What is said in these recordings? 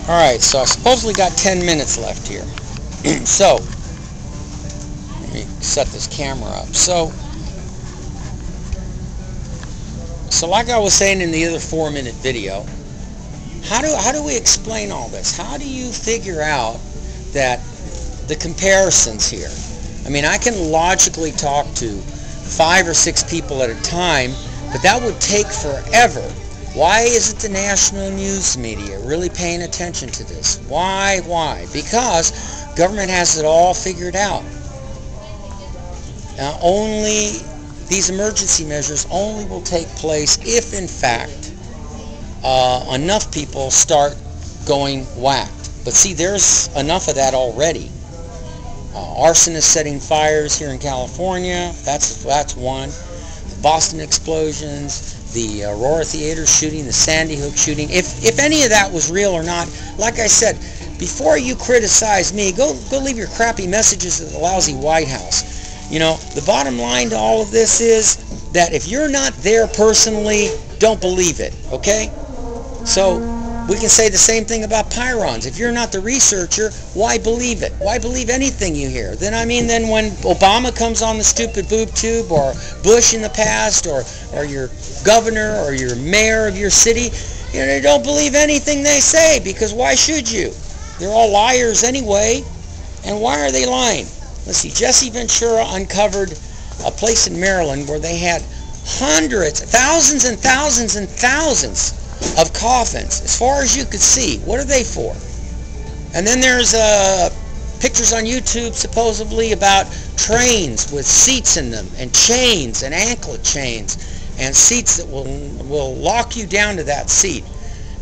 Alright, so I supposedly got 10 minutes left here. So, let me set this camera up. So like I was saying in the other 4-minute video, how do we explain all this? How do you figure out that the comparisons here? I mean, I can logically talk to 5 or 6 people at a time, but that would take forever. Why isn't the national news media really paying attention to this? Why? Because government has it all figured out. Only these emergency measures only will take place if, in fact, enough people start going whacked. But see, there's enough of that already. Arson is setting fires here in California. That's one. The Boston explosions, the Aurora Theater shooting, the Sandy Hook shooting. If any of that was real or not, like I said, before you criticize me, go leave your crappy messages at the lousy White House. You know, the bottom line to all of this is that if you're not there personally, don't believe it, okay? So we can say the same thing about Pyrons. If you're not the researcher, why believe it? Why believe anything you hear? Then when Obama comes on the stupid boob tube, or Bush in the past, or your governor or your mayor of your city, you know, don't believe anything they say, because why should you? They're all liars anyway. And why are they lying? Let's see, Jesse Ventura uncovered a place in Maryland where they had hundreds, thousands and thousands and thousands of coffins, as far as you could see. What are they for? And then there's pictures on YouTube supposedly about trains with seats in them, and chains, and anklet chains, and seats that will lock you down to that seat.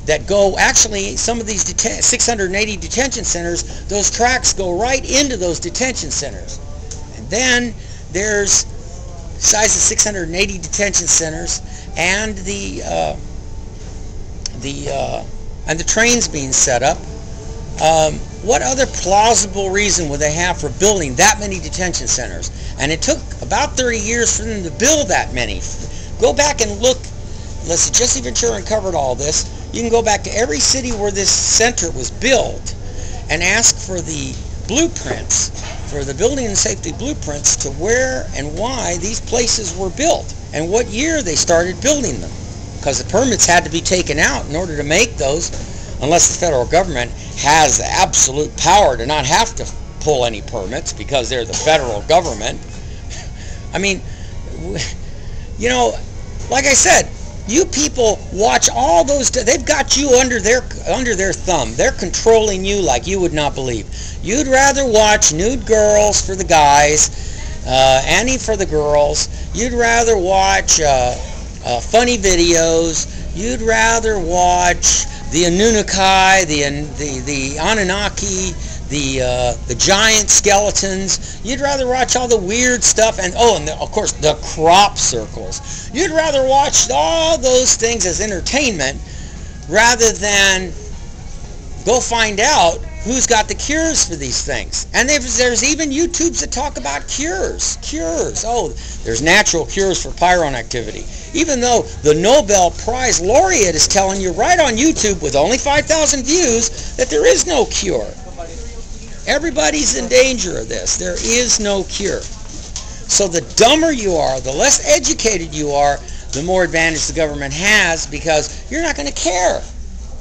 That go, actually, some of these 680 detention centers, those tracks go right into those detention centers. And then there's, besides the 680 detention centers and the trains being set up, what other plausible reason would they have for building that many detention centers? And it took about 30 years for them to build that many. Go back and look. Let's see, Jesse Ventura uncovered all this. You can go back to every city where this center was built and ask for the blueprints, for the building and safety blueprints to where and why these places were built and what year they started building them. Because the permits had to be taken out in order to make those, unless the federal government has the absolute power to not have to pull any permits because they're the federal government. I mean, you know, like I said, you people watch all those. They've got you under their thumb. They're controlling you like you would not believe. You'd rather watch nude girls for the guys, Annie for the girls. You'd rather watch funny videos. You'd rather watch the Anunnaki, the Anunnaki, the giant skeletons. You'd rather watch all the weird stuff, and of course the crop circles. You'd rather watch all those things as entertainment rather than go find out who's got the cures for these things. And there's even YouTubes that talk about cures. Oh, there's natural cures for Prion activity. Even though the Nobel Prize laureate is telling you right on YouTube with only 5,000 views that there is no cure. Everybody's in danger of this. There is no cure. So the dumber you are, the less educated you are, the more advantage the government has, because you're not going to care.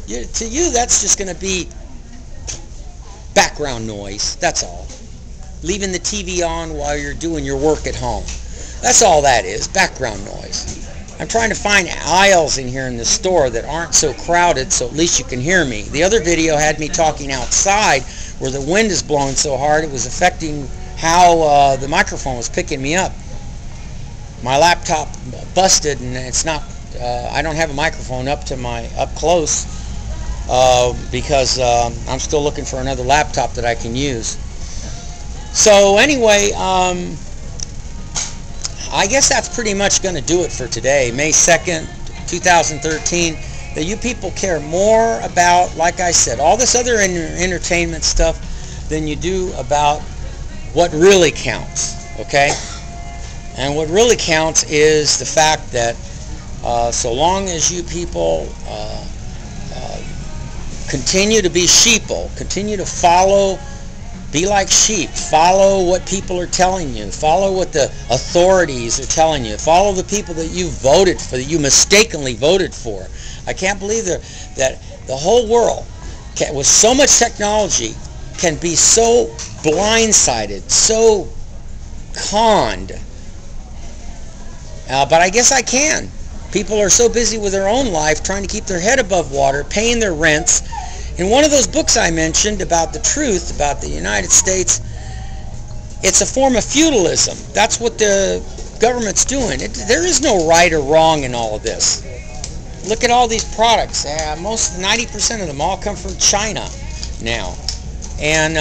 To you, that's just going to be background noise. That's all. Leaving the TV on while you're doing your work at home. That's all that is, background noise. I'm trying to find aisles in here in the store that aren't so crowded so at least you can hear me. The other video had me talking outside where the wind is blowing so hard it was affecting how the microphone was picking me up. My laptop busted and it's not, I don't have a microphone up close because I'm still looking for another laptop that I can use. So anyway, I guess that's pretty much going to do it for today, May 2nd, 2013. That you people care more about, like I said, all this other entertainment stuff than you do about what really counts, okay? And what really counts is the fact that so long as you people continue to be sheeple, continue to follow, be like sheep, follow what people are telling you, follow what the authorities are telling you, follow the people that you voted for, that you mistakenly voted for. I can't believe that the whole world, with so much technology, can be so blindsided, so conned. But I guess I can. People are so busy with their own life, trying to keep their head above water, paying their rents. In one of those books I mentioned about the truth about the United States, it's a form of feudalism. That's what the government's doing. There is no right or wrong in all of this. Look at all these products. 90% of them all come from China now. And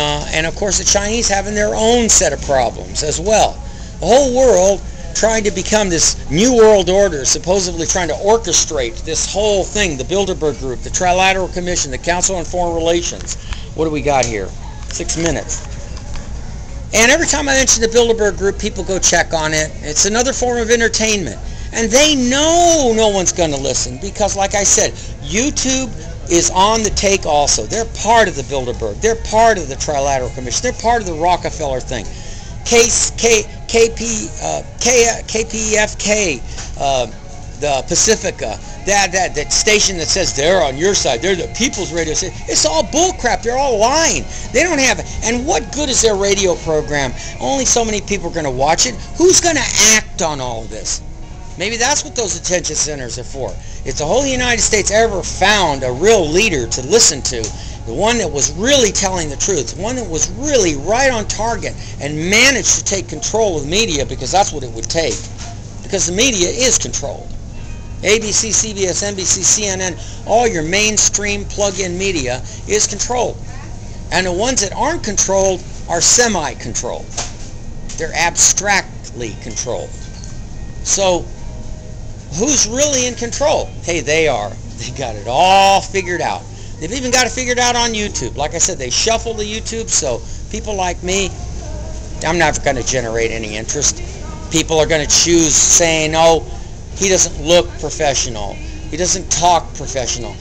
of course the Chinese having their own set of problems as well. The whole world trying to become this new world order, supposedly trying to orchestrate this whole thing, the Bilderberg Group, the Trilateral Commission, the Council on Foreign Relations. What do we got here? 6 minutes. And every time I mention the Bilderberg Group, people go check on it. It's another form of entertainment. And they know no one's going to listen because, like I said, YouTube is on the take also. They're part of the Bilderberg. They're part of the Trilateral Commission. They're part of the Rockefeller thing. KPFK, the Pacifica, that station that says they're on your side, they're the people's radio station. It's all bullcrap. They're all lying. They don't have it. And what good is their radio program? Only so many people are going to watch it. Who's going to act on all of this? Maybe that's what those attention centers are for. If the whole United States ever found a real leader to listen to, the one that was really telling the truth, the one that was really right on target and managed to take control of the media, because that's what it would take. Because the media is controlled. ABC, CBS, NBC, CNN, all your mainstream plug-in media is controlled. And the ones that aren't controlled are semi-controlled. They're abstractly controlled. So, who's really in control? Hey, they are. They got it all figured out. They've even got it figured out on YouTube. Like I said, they shuffle the YouTube, so people like me, I'm not going to generate any interest. People are going to choose saying, oh, he doesn't look professional. He doesn't talk professional.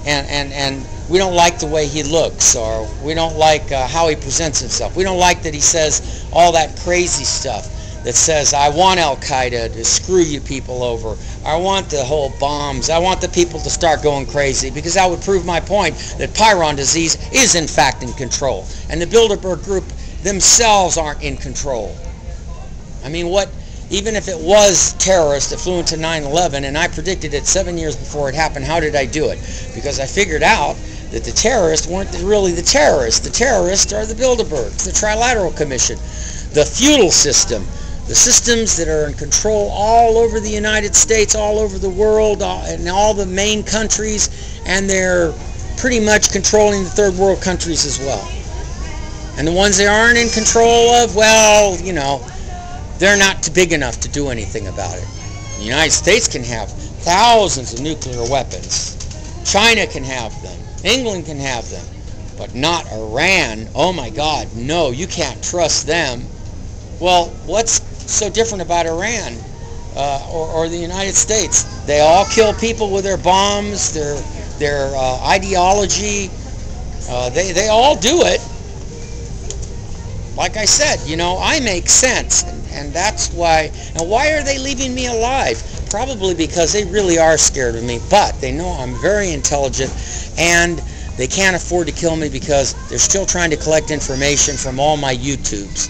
And we don't like the way he looks, or we don't like how he presents himself. We don't like that he says all that crazy stuff that says, I want Al-Qaeda to screw you people over. I want the whole bombs. I want the people to start going crazy, because that would prove my point that Prion disease is in fact in control. And the Bilderberg Group themselves aren't in control. I mean, even if it was terrorists that flew into 9/11 and I predicted it 7 years before it happened, how did I do it? Because I figured out that the terrorists weren't really the terrorists. The terrorists are the Bilderbergs, the Trilateral Commission, the feudal system, the systems that are in control all over the United States, all over the world, and all the main countries, and they're pretty much controlling the third world countries as well. And the ones they aren't in control of, well, you know, they're not big enough to do anything about it. The United States can have thousands of nuclear weapons. China can have them. England can have them. But not Iran. Oh my God, no, you can't trust them. Well, what's so different about Iran or the United States? They all kill people with their bombs, their ideology. They all do it. Like I said, you know, I make sense, and that's why. Now, why are they leaving me alive? Probably because they really are scared of me, but they know I'm very intelligent, and they can't afford to kill me because they're still trying to collect information from all my YouTubes.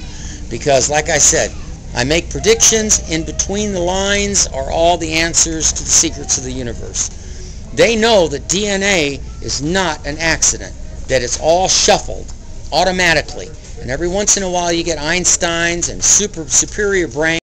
Because, like I said, I make predictions. In between the lines are all the answers to the secrets of the universe. They know that DNA is not an accident, that it's all shuffled automatically. And every once in a while you get Einsteins and superior brains